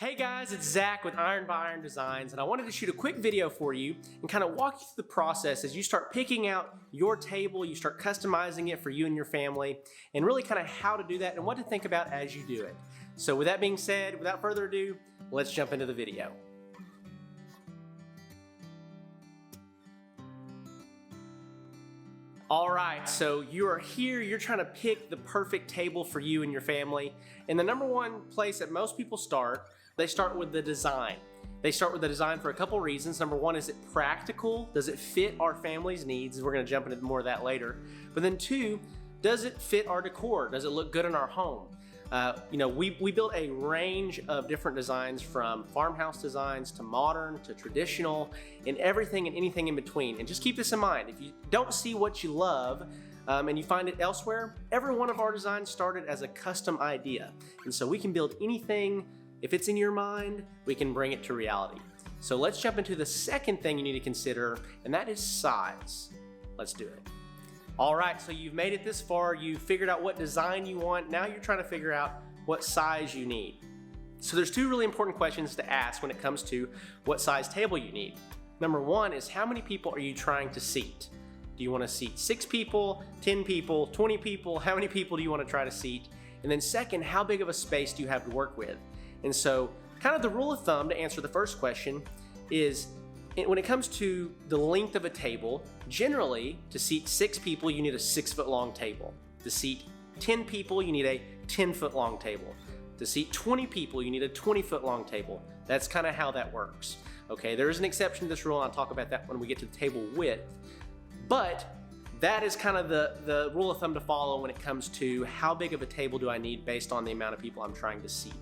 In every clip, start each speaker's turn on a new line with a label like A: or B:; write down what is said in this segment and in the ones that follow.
A: Hey guys, it's Zach with Iron by Iron Designs, and I wanted to shoot a quick video for you and kind of walk you through the process as you start picking out your table, you start customizing it for you and your family, and really kind of how to do that and what to think about as you do it. So with that being said, without further ado, let's jump into the video. All right, so you are here, you're trying to pick the perfect table for you and your family, and the number one place that most people start, they start with the design. They start with the design for a couple reasons. Number one, is it practical? Does it fit our family's needs? We're gonna jump into more of that later. But then two, does it fit our decor? Does it look good in our home? We built a range of different designs, from farmhouse designs to modern to traditional, and everything and anything in between. And just keep this in mind, if you don't see what you love and you find it elsewhere, every one of our designs started as a custom idea. And so we can build anything. If it's in your mind, we can bring it to reality. So let's jump into the second thing you need to consider, and that is size. Let's do it. All right, so you've made it this far, you figured out what design you want, now you're trying to figure out what size you need. So there's two really important questions to ask when it comes to what size table you need. Number one is, how many people are you trying to seat? Do you want to seat 6 people, 10 people, 20 people? How many people do you want to try to seat? And then second, how big of a space do you have to work with? And so kind of the rule of thumb to answer the first question is, when it comes to the length of a table, generally to seat 6 people, you need a 6-foot long table. To seat 10 people, you need a 10-foot long table. To seat 20 people, you need a 20-foot long table. That's kind of how that works. Okay, there is an exception to this rule, and I'll talk about that when we get to the table width. But that is kind of the rule of thumb to follow when it comes to how big of a table do I need based on the amount of people I'm trying to seat.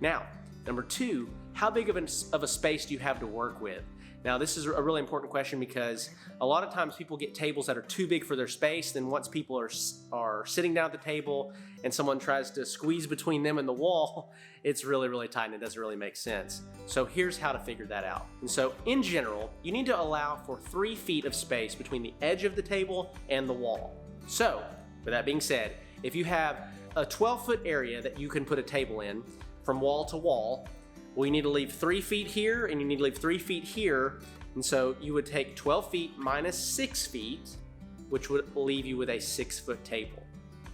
A: Now, number two, how big of a space do you have to work with? Now, this is a really important question because a lot of times people get tables that are too big for their space. Then once people are sitting down at the table and someone tries to squeeze between them and the wall, it's really, really tight and it doesn't really make sense. So here's how to figure that out. And so in general, you need to allow for 3 feet of space between the edge of the table and the wall. So with that being said, if you have a 12-foot area that you can put a table in from wall to wall, well, you need to leave 3 feet here and you need to leave 3 feet here. And so you would take 12 feet minus 6 feet, which would leave you with a 6-foot table,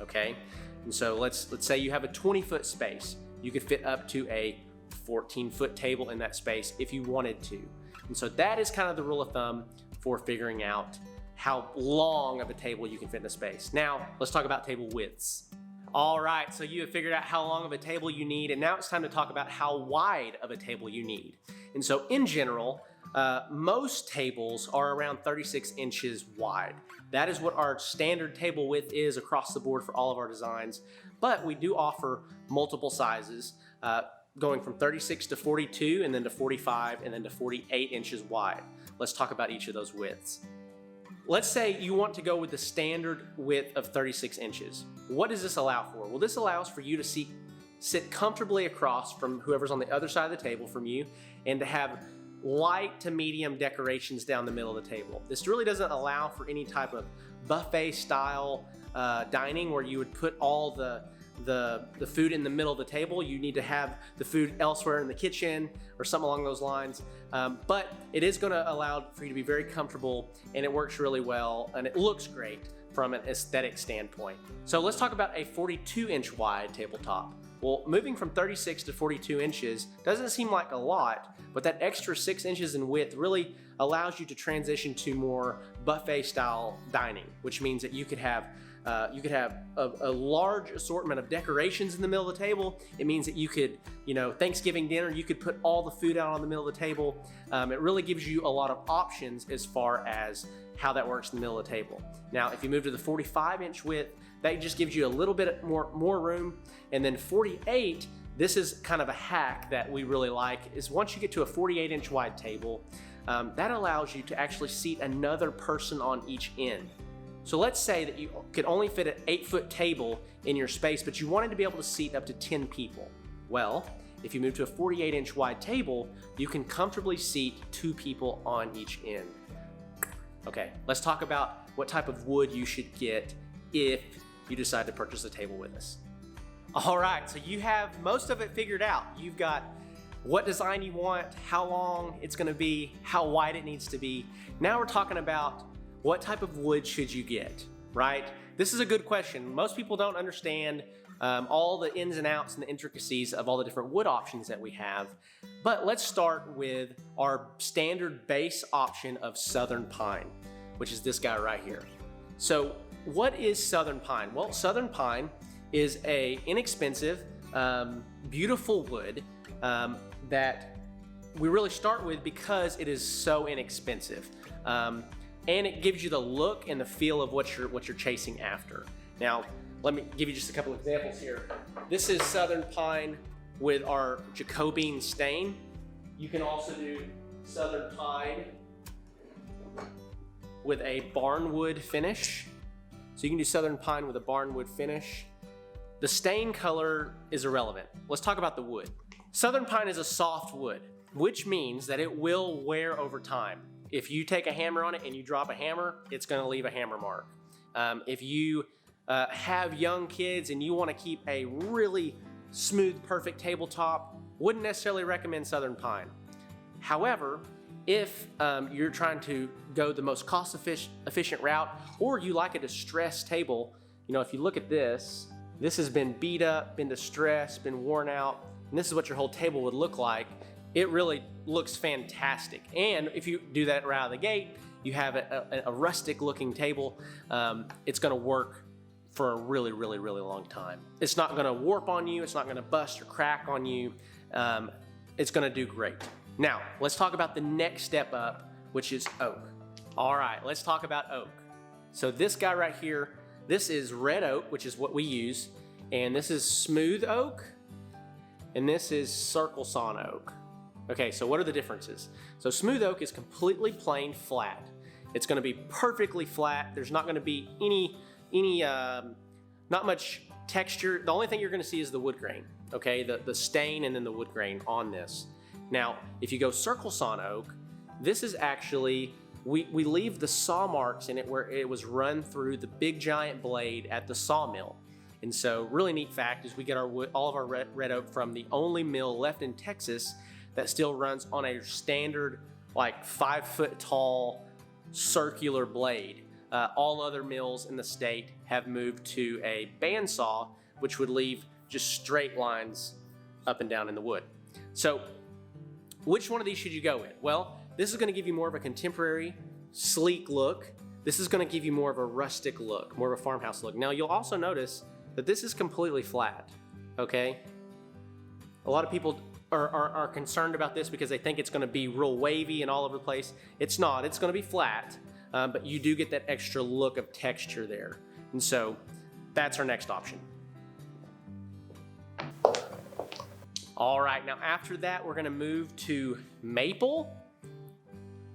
A: okay? And so let's say you have a 20-foot space. You could fit up to a 14-foot table in that space if you wanted to. And so that is kind of the rule of thumb for figuring out how long of a table you can fit in a space. Now, let's talk about table widths. All right, so you have figured out how long of a table you need, and now it's time to talk about how wide of a table you need. And so in general, most tables are around 36 inches wide. That is what our standard table width is across the board for all of our designs, but we do offer multiple sizes, going from 36 to 42, and then to 45, and then to 48 inches wide. Let's talk about each of those widths. Let's say you want to go with the standard width of 36 inches. What does this allow for? Well, this allows for you to sit comfortably across from whoever's on the other side of the table from you, and to have light to medium decorations down the middle of the table. This really doesn't allow for any type of buffet style dining where you would put all the food in the middle of the table. You need to have the food elsewhere in the kitchen or something along those lines. But it is going to allow for you to be very comfortable, and it works really well, and it looks great from an aesthetic standpoint. So let's talk about a 42-inch wide tabletop. Well, moving from 36 to 42 inches doesn't seem like a lot, but that extra 6 inches in width really allows you to transition to more buffet style dining, which means that you could have a large assortment of decorations in the middle of the table. It means that you could, Thanksgiving dinner, you could put all the food out on the middle of the table. It really gives you a lot of options as far as how that works in the middle of the table. Now, if you move to the 45-inch width, that just gives you a little bit more room. And then 48, this is kind of a hack that we really like, is once you get to a 48-inch wide table, that allows you to actually seat another person on each end. So let's say that you could only fit an 8-foot table in your space, but you wanted to be able to seat up to 10 people. Well, if you move to a 48-inch wide table, you can comfortably seat 2 people on each end. Okay, let's talk about what type of wood you should get if you decide to purchase a table with us. All right, so you have most of it figured out. You've got what design you want, how long it's gonna be, how wide it needs to be. Now we're talking about what type of wood should you get, right? This is a good question. Most people don't understand all the ins and outs and the intricacies of all the different wood options that we have. But let's start with our standard base option of Southern Pine, which is this guy right here. So what is Southern Pine? Well, Southern Pine is a inexpensive, beautiful wood that we really start with because it is so inexpensive. And it gives you the look and the feel of what you're chasing after. Now, let me give you just a couple examples here. This is Southern Pine with our Jacobean stain. You can also do Southern Pine with a barnwood finish. So you can do Southern Pine with a barnwood finish. The stain color is irrelevant. Let's talk about the wood. Southern Pine is a soft wood, which means that it will wear over time. If you take a hammer on it and you drop a hammer, it's gonna leave a hammer mark. If you have young kids and you wanna keep a really smooth, perfect tabletop, wouldn't necessarily recommend Southern Pine. However, if you're trying to go the most cost-efficient route, or you like a distressed table, you know, if you look at this, this has been beat up, been distressed, been worn out, and this is what your whole table would look like. It really looks fantastic. And if you do that right out of the gate, you have a rustic looking table. It's gonna work for a really, really, really long time. It's not gonna warp on you. It's not gonna bust or crack on you. It's gonna do great. Now, let's talk about the next step up, which is oak. All right, let's talk about oak. So this guy right here, this is red oak, which is what we use. And this is smooth oak. And this is circle sawn oak. Okay, so what are the differences? So smooth oak is completely plain flat. It's gonna be perfectly flat. There's not gonna be not much texture. The only thing you're gonna see is the wood grain, okay? The stain and then the wood grain on this. Now, if you go circle sawn oak, this is actually, we leave the saw marks in it where it was run through the big giant blade at the sawmill. And so really neat fact is we get our wood, all of our red oak from the only mill left in Texas that still runs on a standard, like 5 foot tall circular blade. All other mills in the state have moved to a bandsaw, which would leave just straight lines up and down in the wood. So which one of these should you go with? Well, this is gonna give you more of a contemporary, sleek look. This is gonna give you more of a rustic look, more of a farmhouse look. Now you'll also notice that this is completely flat, okay? A lot of people are concerned about this because they think it's gonna be real wavy and all over the place. It's not, it's gonna be flat, but you do get that extra look of texture there. And so that's our next option. All right, now after that, we're gonna move to maple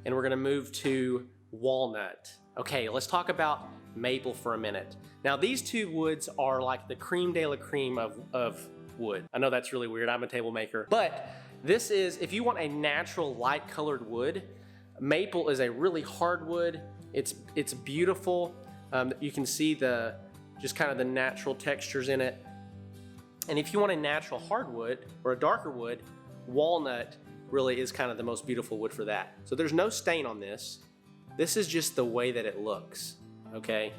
A: and we're gonna move to walnut. Okay, let's talk about maple for a minute. Now these two woods are like the creme de la creme of wood. I know that's really weird, I'm a table maker. But this is, if you want a natural light colored wood, maple is a really hard wood. It's beautiful. You can see just kind of the natural textures in it. And if you want a natural hardwood or a darker wood, walnut really is kind of the most beautiful wood for that. So there's no stain on this. This is just the way that it looks, okay?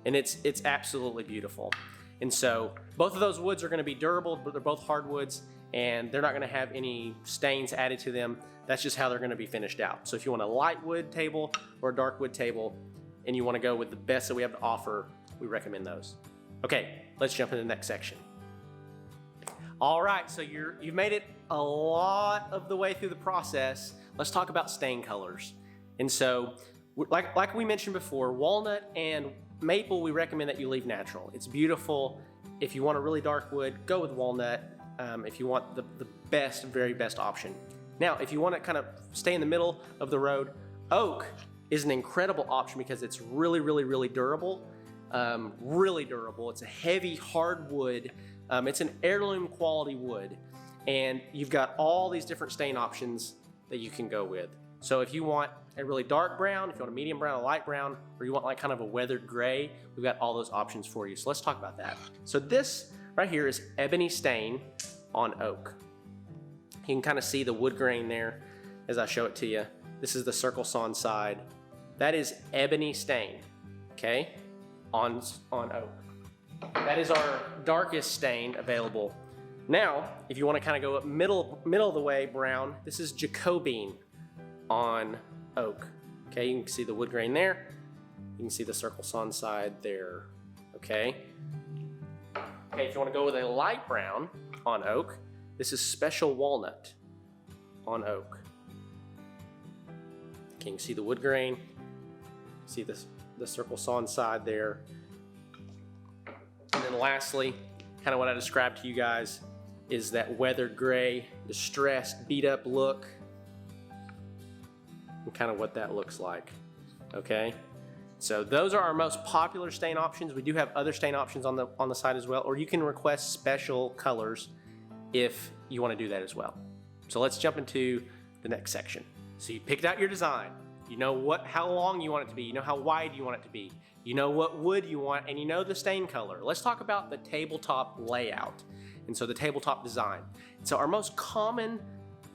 A: And it's absolutely beautiful. And so both of those woods are gonna be durable, but they're both hardwoods and they're not gonna have any stains added to them. That's just how they're gonna be finished out. So if you want a light wood table or a dark wood table and you wanna go with the best that we have to offer, we recommend those. Okay, let's jump into the next section. All right, so you've made it a lot of the way through the process. Let's talk about stain colors. And so, like we mentioned before, walnut and maple, we recommend that you leave natural. It's beautiful. If you want a really dark wood, go with walnut. If you want the best, very best option. Now, if you want to kind of stay in the middle of the road, oak is an incredible option because it's really, really, really durable. Really durable. It's a heavy, hard wood. It's an heirloom quality wood. And you've got all these different stain options that you can go with. So if you want a really dark brown, if you want a medium brown, a light brown, or you want like kind of a weathered gray, we've got all those options for you. So let's talk about that. So this right here is ebony stain on oak. You can kind of see the wood grain there as I show it to you. This is the Circle Sawn side. That is ebony stain, okay, on oak. That is our darkest stain available. Now, if you want to kind of go up middle of the way brown, this is Jacobean on oak. Okay, you can see the wood grain there. You can see the Circle Sawn side there. Okay. Okay, if you want to go with a light brown on oak, this is Special Walnut on oak. Okay, you can see the wood grain. See the Circle Sawn side there. And then lastly, kind of what I described to you guys is that weathered gray, distressed, beat up look, and kind of what that looks like. Okay, so those are our most popular stain options. We do have other stain options on the side as well, or you can request special colors if you want to do that as well. So let's jump into the next section. So you picked out your design. You know how long you want it to be. You know how wide you want it to be. You know what wood you want, and you know the stain color. Let's talk about the tabletop layout. And so the tabletop design. So our most common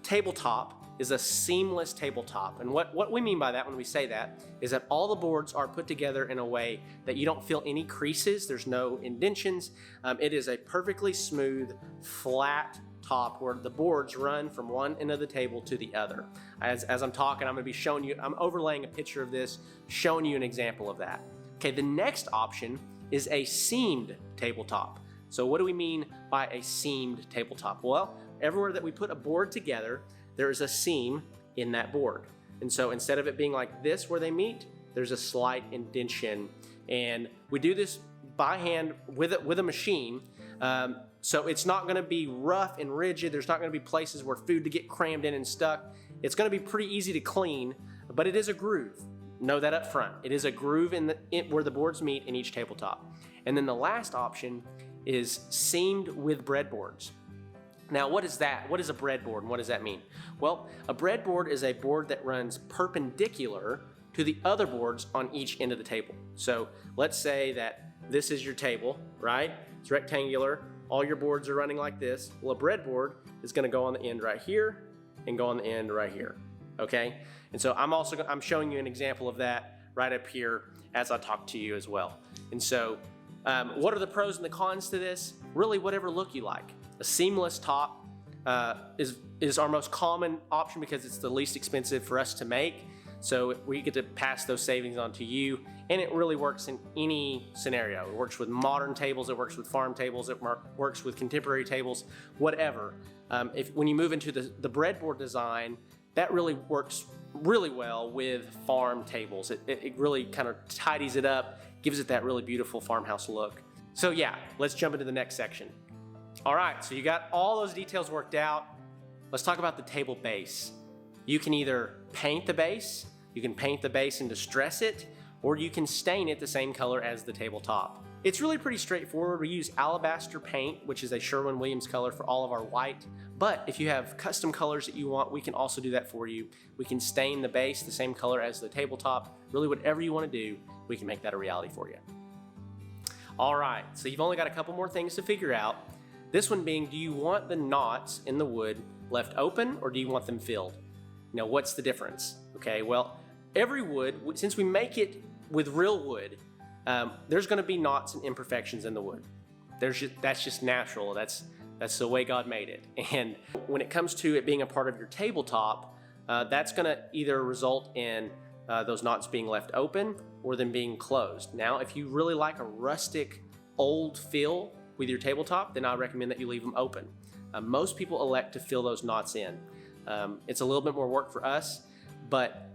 A: tabletop is a seamless tabletop. And what we mean by that when we say that is that all the boards are put together in a way that you don't feel any creases. There's no indentions. It is a perfectly smooth, flat top where the boards run from one end of the table to the other. As I'm talking, I'm going to be showing you, I'm overlaying a picture of this, showing you an example of that. Okay, the next option is a seamed tabletop. So what do we mean by a seamed tabletop? Well, everywhere that we put a board together, there is a seam in that board. And so instead of it being like this where they meet, there's a slight indentation. And we do this by hand with a machine. So it's not gonna be rough and rigid. There's not gonna be places where food to get crammed in and stuck. It's gonna be pretty easy to clean, but it is a groove. Know that up front. It is a groove where the boards meet in each tabletop. And then the last option is seamed with breadboards. Now, what is that? What is a breadboard and what does that mean? Well, a breadboard is a board that runs perpendicular to the other boards on each end of the table. So let's say that this is your table, right? It's rectangular. All your boards are running like this. Well, a breadboard is going to go on the end right here and go on the end right here. Okay? And so I'm showing you an example of that right up here as I talk to you as well. And so what are the pros and the cons to this? Really, whatever look you like. A seamless top is our most common option because it's the least expensive for us to make. So we get to pass those savings on to you, and it really works in any scenario. It works with modern tables, it works with farm tables, it works with contemporary tables, whatever. When you move into the breadboard design, that really works really well with farm tables. It really kind of tidies it up, gives it that really beautiful farmhouse look. So yeah, let's jump into the next section. All right, so you got all those details worked out. Let's talk about the table base. You can either paint the base, you can paint the base and distress it, or you can stain it the same color as the tabletop. It's really pretty straightforward. We use alabaster paint, which is a Sherwin-Williams color for all of our white. But if you have custom colors that you want, we can also do that for you. We can stain the base the same color as the tabletop. Really, whatever you want to do, we can make that a reality for you. All right, so you've only got a couple more things to figure out. This one being, do you want the knots in the wood left open or do you want them filled? Now, what's the difference? Okay, well, every wood, since we make it with real wood, there's going to be knots and imperfections in the wood. That's just natural. That's the way God made it. And when it comes to it being a part of your tabletop, that's going to either result in those knots being left open or them being closed. Now, if you really like a rustic, old feel with your tabletop, then I recommend that you leave them open. Most people elect to fill those knots in. It's a little bit more work for us, but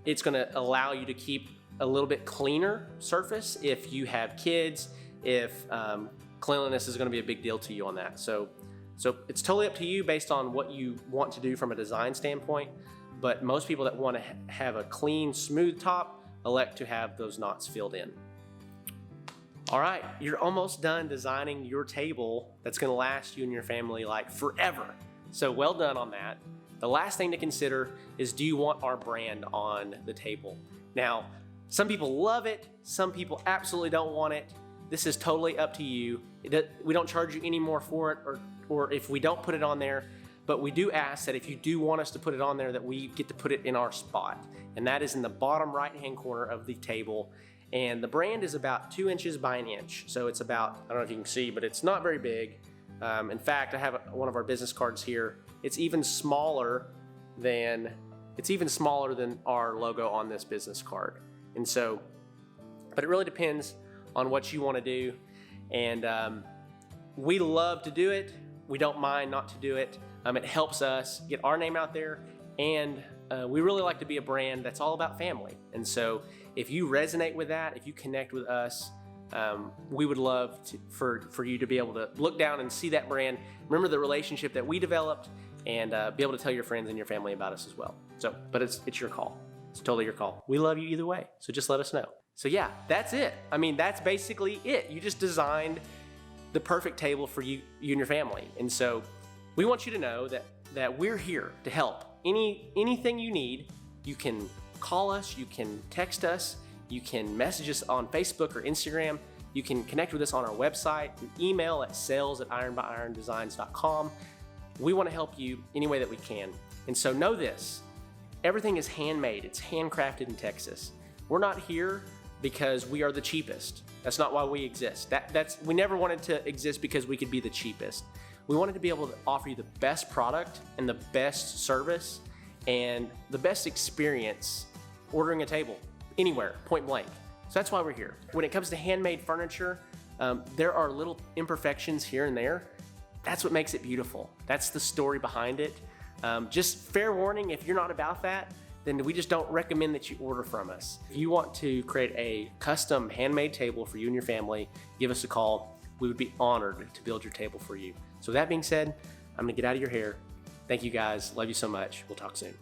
A: it's going to allow you to keep a little bit cleaner surface if you have kids, if cleanliness is going to be a big deal to you on that. So it's totally up to you based on what you want to do from a design standpoint, but most people that want to have a clean, smooth top elect to have those knots filled in. All right, you're almost done designing your table that's going to last you and your family like forever. So well done on that. The last thing to consider is, do you want our brand on the table? Now, some people love it, some people absolutely don't want it. This is totally up to you. We don't charge you any more for it, or if we don't put it on there, but we do ask that if you do want us to put it on there, that we get to put it in our spot. And that is in the bottom right-hand corner of the table. And the brand is about 2 inches by an inch. So it's about, I don't know if you can see, but it's not very big. In fact, I have one of our business cards here. It's even smaller than our logo on this business card. And so, but it really depends on what you want to do. And we love to do it. We don't mind not to do it. It helps us get our name out there, and we really like to be a brand that's all about family. And so if you resonate with that, if you connect with us, we would love for you to be able to look down and see that brand, remember the relationship that we developed, and be able to tell your friends and your family about us as well. So, but it's your call. It's totally your call. We love you either way, so just let us know. So yeah, that's it. I mean, that's basically it. You just designed the perfect table for you and your family. And so we want you to know that we're here to help. Anything you need, you can call us, you can text us, you can message us on Facebook or Instagram, you can connect with us on our website, through email at sales@ironbyirondesigns.com. We want to help you any way that we can. And so know this, everything is handmade, it's handcrafted in Texas. We're not here because we are the cheapest. That's not why we exist. We never wanted to exist because we could be the cheapest. We wanted to be able to offer you the best product and the best service and the best experience ordering a table anywhere, point blank. So that's why we're here. When it comes to handmade furniture, there are little imperfections here and there. That's what makes it beautiful. That's the story behind it. Just fair warning, if you're not about that, then we just don't recommend that you order from us. If you want to create a custom handmade table for you and your family, give us a call. We would be honored to build your table for you. So that being said, I'm gonna get out of your hair. Thank you guys, love you so much. We'll talk soon.